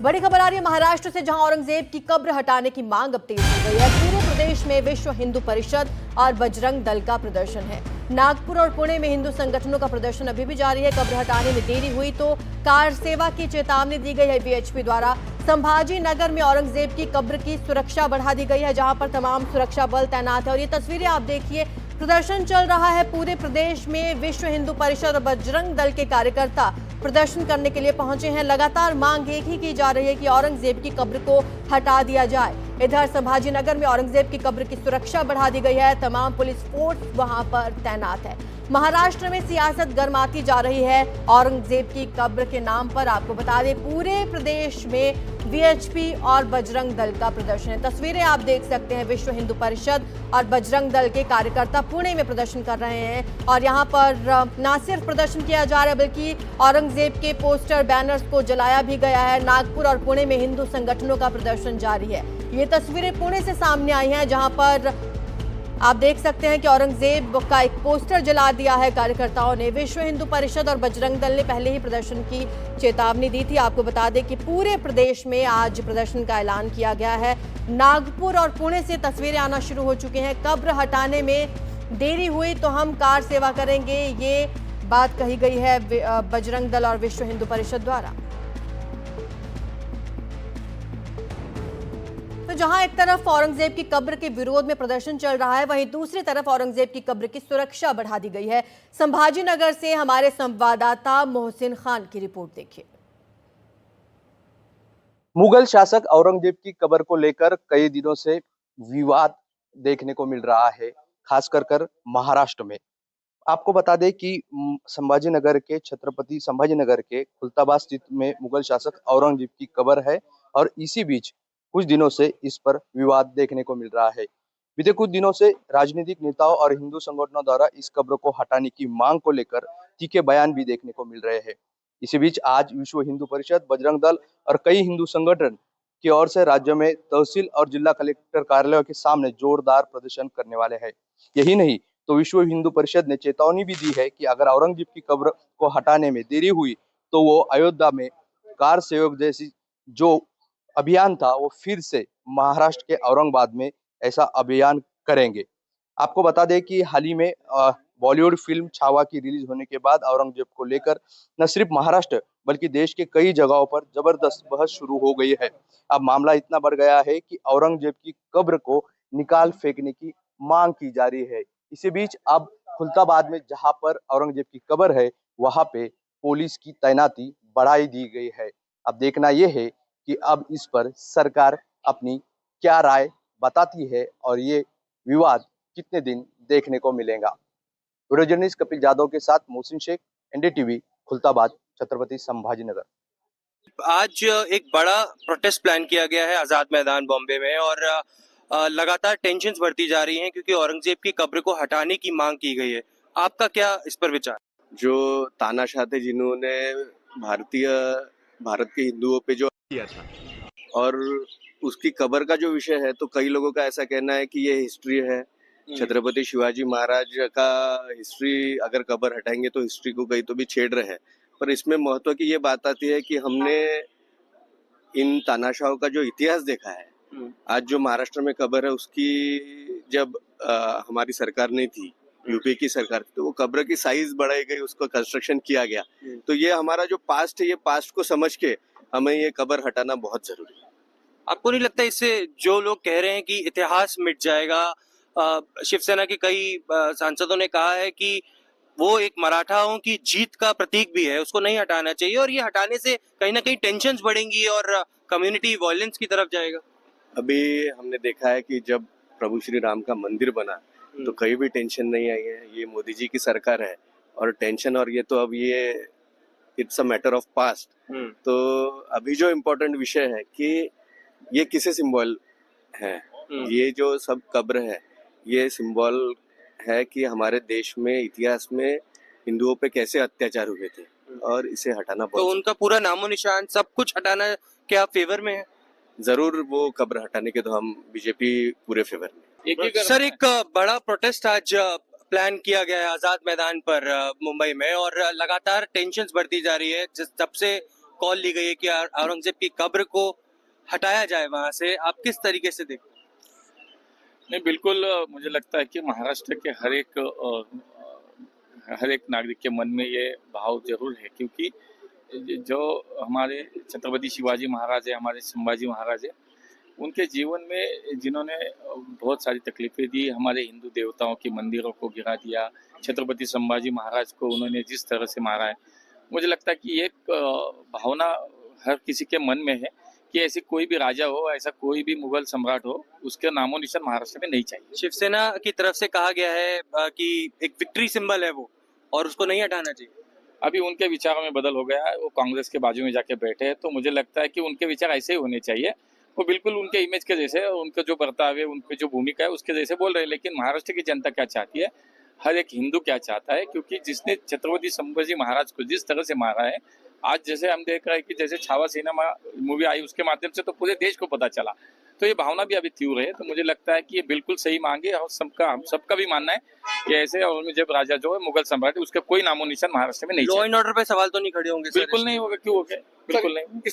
बड़ी खबर आ रही है महाराष्ट्र से, जहां औरंगजेब की कब्र हटाने की मांग अब तेज हो गई है। पूरे प्रदेश में विश्व हिंदू परिषद और बजरंग दल का प्रदर्शन है। नागपुर और पुणे में हिंदू संगठनों का प्रदर्शन अभी भी जारी है। कब्र हटाने में देरी हुई तो कार सेवा की चेतावनी दी गई है वीएचपी द्वारा। संभाजी नगर में औरंगजेब की कब्र की सुरक्षा बढ़ा दी गई है, जहां पर तमाम सुरक्षा बल तैनात है। और ये तस्वीरें आप देखिए, प्रदर्शन चल रहा है पूरे प्रदेश में। विश्व हिंदू परिषद और बजरंग दल के कार्यकर्ता प्रदर्शन करने के लिए पहुंचे हैं। लगातार मांग एक ही की जा रही है कि औरंगजेब की कब्र को हटा दिया जाए। इधर संभाजी नगर में औरंगजेब की कब्र की सुरक्षा बढ़ा दी गई है। तमाम पुलिस फोर्स वहां पर तैनात है। महाराष्ट्र में सियासत गर्माती जा रही है औरंगजेब की कब्र के नाम पर। आपको बता दें, पूरे प्रदेश में वीएचपी और बजरंग दल का प्रदर्शन है। तस्वीरें आप देख सकते हैं, विश्व हिंदू परिषद और बजरंग दल के कार्यकर्ता पुणे में प्रदर्शन कर रहे हैं। और यहां पर न सिर्फ प्रदर्शन किया जा रहा है, बल्कि औरंगजेब के पोस्टर बैनर्स को जलाया भी गया है। नागपुर और पुणे में हिंदू संगठनों का प्रदर्शन जारी है। ये तस्वीरें पुणे से सामने आई हैं, जहां पर आप देख सकते हैं कि औरंगजेब का एक पोस्टर जला दिया है कार्यकर्ताओं ने। विश्व हिंदू परिषद और बजरंग दल ने पहले ही प्रदर्शन की चेतावनी दी थी। आपको बता दें कि पूरे प्रदेश में आज प्रदर्शन का ऐलान किया गया है। नागपुर और पुणे से तस्वीरें आना शुरू हो चुकी हैं। कब्र हटाने में देरी हुई तो हम कार सेवा करेंगे, ये बात कही गई है बजरंग दल और विश्व हिंदू परिषद द्वारा। तो जहां एक तरफ औरंगजेब की कब्र के विरोध में प्रदर्शन चल रहा है, वहीं दूसरी तरफ औरंगजेब की कब्र की सुरक्षा बढ़ा दी गई है। संभाजी नगर से हमारे संवाददाता मोहसिन खान की रिपोर्ट देखिए। मुगल शासक औरंगजेब की कब्र को लेकर कई दिनों से विवाद देखने को मिल रहा है, खास कर महाराष्ट्र में। आपको बता दें कि संभाजी नगर के छत्रपति संभाजी नगर के खुलताबाद स्थित में मुगल शासक औरंगजेब की कब्र है और इसी बीच कुछ दिनों से इस पर विवाद देखने को मिल रहा है। बीते कुछ दिनों से राजनीतिक नेताओं और हिंदू संगठनों द्वारा इस कब्र को हटाने की मांग को लेकर तीखे बयान भी देखने को मिल रहे हैं। इसी बीच आज विश्व हिंदू परिषद, बजरंग दल और कई हिंदू संगठन की ओर से राज्य में तहसील और जिला कलेक्टर कार्यालयों के सामने जोरदार प्रदर्शन करने वाले हैं। यही नहीं तो विश्व हिंदू परिषद ने चेतावनी भी दी है कि अगर औरंगजेब की कब्र को हटाने में देरी हुई तो वो अयोध्या में कार सहयोग जैसी जो अभियान था वो फिर से महाराष्ट्र के औरंगाबाद में ऐसा अभियान करेंगे। आपको बता दें कि हाल ही में बॉलीवुड फिल्म छावा की रिलीज होने के बाद औरंगजेब को लेकर न सिर्फ महाराष्ट्र बल्कि देश के कई जगहों पर जबरदस्त बहस शुरू हो गई है। अब मामला इतना बढ़ गया है कि औरंगजेब की कब्र को निकाल फेंकने की मांग की जा रही है। इसी बीच अब खुलताबाद में जहां पर औरंगजेब की कब्र है, वहां पे पुलिस की तैनाती बढ़ाई दी गई है। अब देखना यह है कि अब इस पर सरकार अपनी क्या राय बताती है और ये विवाद कितने दिन देखने को मिलेगा। वीडियो जर्नलिस्ट कपिल जादव के साथ मोहसिन शेख, एनडीटीवी, खुलताबाद, छत्रपति संभाजी नगर। आज एक बड़ा प्रोटेस्ट प्लान किया गया है आजाद मैदान बॉम्बे में और लगातार टेंशन्स बढ़ती जा रही हैं क्योंकि औरंगजेब की कब्र को हटाने की मांग की गई है। आपका क्या इस पर विचार? जो तानाशाह थे जिन्होंने भारत के हिंदुओं पे जो किया था और उसकी कब्र का जो विषय है, तो कई लोगों का ऐसा कहना है कि ये हिस्ट्री है। छत्रपति शिवाजी महाराज का हिस्ट्री अगर कब्र हटाएंगे तो हिस्ट्री को कहीं तो भी छेड़ रहे हैं। पर इसमें महत्व की ये बात आती है कि हमने इन तानाशाहों का जो इतिहास देखा है, आज जो महाराष्ट्र में कब्र है उसकी जब हमारी सरकार नहीं थी, यूपी की सरकार थी, तो वो कब्र की साइज बढ़ाई गई, उसको कंस्ट्रक्शन किया गया। तो ये हमारा जो पास्ट है, ये पास्ट को समझ के हमें ये कब्र हटाना बहुत जरूरी है। आपको नहीं लगता इससे जो लोग कह रहे हैं कि इतिहास मिट जाएगा, शिवसेना के कई सांसदों ने कहा है कि वो एक मराठाओं की जीत का प्रतीक भी है, उसको नहीं हटाना चाहिए और ये हटाने से कहीं ना कहीं टेंशन्स बढ़ेंगी और कम्युनिटी वायलेंस की तरफ जाएगा? अभी हमने देखा है कि जब प्रभु श्री राम का मंदिर बना तो कहीं भी टेंशन नहीं आई है। ये मोदी जी की सरकार है और टेंशन और ये तो अब ये it's a matter of past. तो अभी जो इम्पोर्टेंट विषय है कि ये किसे सिंबल है, ये जो सब कब्र है ये सिंबल है कि हमारे देश में इतिहास में हिंदुओं पे कैसे अत्याचार हुए थे और इसे हटाना तो उनका पूरा नामो निशान सब कुछ हटाना क्या फेवर में है? जरूर वो कब्र हटाने के तो हम बीजेपी पूरे फेवर में। सर, एक बड़ा प्रोटेस्ट आज प्लान किया गया है आजाद मैदान पर मुंबई में और लगातार टेंशन्स बढ़ती जा रही है जब से कॉल ली गई है कि औरंगजेब की कब्र को हटाया जाए वहां से, आप किस तरीके से देखते हैं? नहीं, बिल्कुल मुझे लगता है कि महाराष्ट्र के हर एक नागरिक के मन में ये भाव जरूर है, क्योंकि जो हमारे छत्रपति शिवाजी महाराज है, हमारे संभाजी महाराज है, उनके जीवन में जिन्होंने बहुत सारी तकलीफें दी, हमारे हिंदू देवताओं के मंदिरों को गिरा दिया, छत्रपति संभाजी महाराज को उन्होंने जिस तरह से मारा है, मुझे लगता है कि एक भावना हर किसी के मन में है कि ऐसी कोई भी राजा हो, ऐसा कोई भी मुगल सम्राट हो, उसके नामो निशान महाराष्ट्र में नहीं चाहिए। शिवसेना की तरफ से कहा गया है कि एक विक्ट्री सिंबल है वो, और उसको नहीं हटाना चाहिए। अभी उनके विचारों में बदल हो गया है, वो कांग्रेस के बाजू में जाके बैठे हैं, तो मुझे लगता है कि उनके विचार ऐसे ही होने चाहिए। वो बिल्कुल उनके इमेज के जैसे, उनका जो बर्ताव है, उनकी जो भूमिका है उसके जैसे बोल रहे हैं, लेकिन महाराष्ट्र की जनता क्या चाहती है, हर एक हिंदू क्या चाहता है, क्योंकि जिसने छत्रपति संभाजी महाराज को जिस तरह से मारा है, आज जैसे हम देख रहे हैं कि जैसे छावा सिनेमा मूवी आई, उसके माध्यम से तो पूरे देश को पता चला, तो ये भावना भी अभी तीव्र है। तो मुझे लगता है कि ये बिल्कुल सही मांग है, और हम सबका भी मानना है कि ऐसे औरंगजेब राजा जो है मुगल सम्राट, उसका कोई नामो निशान महाराष्ट्र में नहीं। लॉ एंड ऑर्डर पे सवाल तो नहीं खड़े होंगे? बिल्कुल नहीं होगा, क्यों होगा, बिल्कुल नहीं।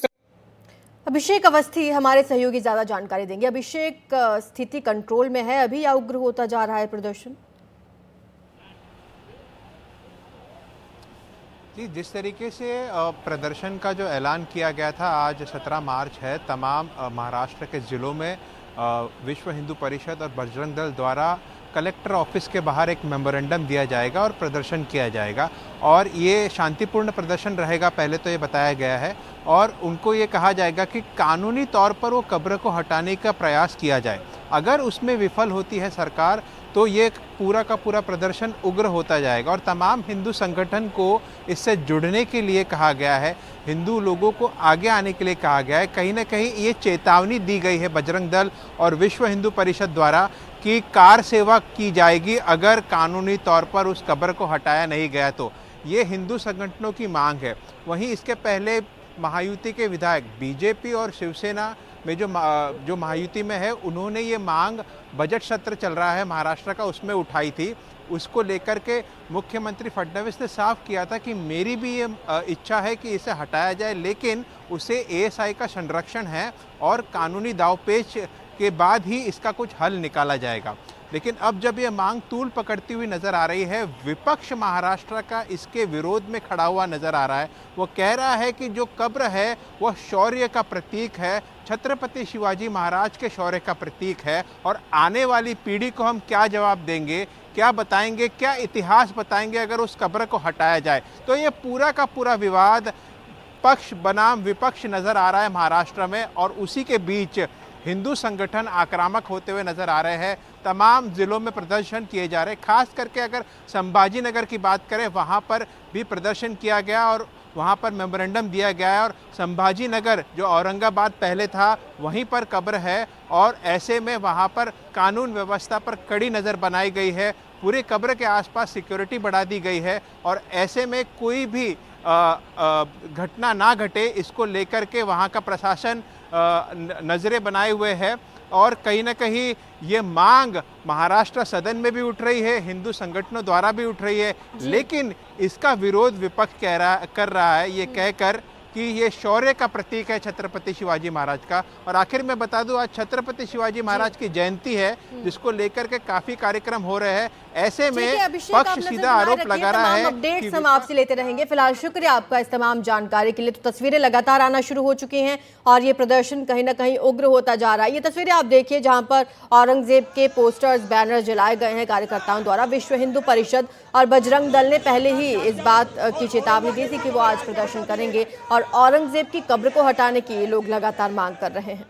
अभिषेक अवस्थी हमारे सहयोगी ज्यादा जानकारी देंगे। अभिषेक, स्थिति कंट्रोल में है अभी या उग्र होता जा रहा है प्रदर्शन? जी, जिस तरीके से प्रदर्शन का जो ऐलान किया गया था, आज 17 मार्च है, तमाम महाराष्ट्र के ज़िलों में विश्व हिंदू परिषद और बजरंग दल द्वारा कलेक्टर ऑफिस के बाहर एक मेमोरेंडम दिया जाएगा और प्रदर्शन किया जाएगा, और ये शांतिपूर्ण प्रदर्शन रहेगा, पहले तो ये बताया गया है। और उनको ये कहा जाएगा कि कानूनी तौर पर वो कब्र को हटाने का प्रयास किया जाए। अगर उसमें विफल होती है सरकार, तो ये पूरा का पूरा प्रदर्शन उग्र होता जाएगा। और तमाम हिंदू संगठन को इससे जुड़ने के लिए कहा गया है, हिंदू लोगों को आगे आने के लिए कहा गया है। कहीं ना कहीं ये चेतावनी दी गई है बजरंग दल और विश्व हिंदू परिषद द्वारा कि कार सेवा की जाएगी अगर कानूनी तौर पर उस कब्र को हटाया नहीं गया तो। ये हिंदू संगठनों की मांग है। वहीं इसके पहले महायुति के विधायक बीजेपी और शिवसेना में जो महायुति में है, उन्होंने ये मांग बजट सत्र चल रहा है महाराष्ट्र का, उसमें उठाई थी। उसको लेकर के मुख्यमंत्री फडणवीस ने साफ किया था कि मेरी भी ये इच्छा है कि इसे हटाया जाए, लेकिन उसे एएसआई का संरक्षण है और कानूनी दावपेच के बाद ही इसका कुछ हल निकाला जाएगा। लेकिन अब जब ये मांग तूल पकड़ती हुई नज़र आ रही है, विपक्ष महाराष्ट्र का इसके विरोध में खड़ा हुआ नज़र आ रहा है। वो कह रहा है कि जो कब्र है वह शौर्य का प्रतीक है, छत्रपति शिवाजी महाराज के शौर्य का प्रतीक है, और आने वाली पीढ़ी को हम क्या जवाब देंगे, क्या बताएंगे, क्या इतिहास बताएंगे अगर उस कब्र को हटाया जाए। तो ये पूरा का पूरा विवाद पक्ष बनाम विपक्ष नज़र आ रहा है महाराष्ट्र में, और उसी के बीच हिंदू संगठन आक्रामक होते हुए नज़र आ रहे हैं। तमाम ज़िलों में प्रदर्शन किए जा रहे हैं। खास करके अगर संभाजी नगर की बात करें, वहाँ पर भी प्रदर्शन किया गया और वहाँ पर मेमोरेंडम दिया गया है। और संभाजी नगर जो औरंगाबाद पहले था, वहीं पर कब्र है, और ऐसे में वहाँ पर कानून व्यवस्था पर कड़ी नज़र बनाई गई है। पूरे कब्र के आसपास सिक्योरिटी बढ़ा दी गई है, और ऐसे में कोई भी घटना ना घटे, इसको लेकर के वहाँ का प्रशासन नज़रें बनाए हुए है। और कहीं ना कहीं ये मांग महाराष्ट्र सदन में भी उठ रही है, हिंदू संगठनों द्वारा भी उठ रही है, लेकिन इसका विरोध विपक्ष कर रहा है, ये कहकर कि ये शौर्य का प्रतीक है छत्रपति शिवाजी महाराज का। और आखिर में बता दूं, आज छत्रपति शिवाजी महाराज की जयंती है, जिसको लेकर के काफी कार्यक्रम हो रहे हैं। ऐसे में पक्ष सीधा आरोप लगा रहा है। अपडेट्स हम आपसे लेते रहेंगे। फिलहाल शुक्रिया आपका इस तमाम जानकारी के लिए। तो तस्वीरें लगातार आना शुरू हो चुकी हैं और ये प्रदर्शन कहीं ना कहीं उग्र होता जा रहा है। ये तस्वीरें आप देखिए जहां पर औरंगजेब के पोस्टर्स, बैनर जलाए गए हैं कार्यकर्ताओं द्वारा। विश्व हिंदू परिषद और बजरंग दल ने पहले ही इस बात की चेतावनी दी थी कि वो आज प्रदर्शन करेंगे, और औरंगजेब की कब्र को हटाने की लोग लगातार मांग कर रहे हैं।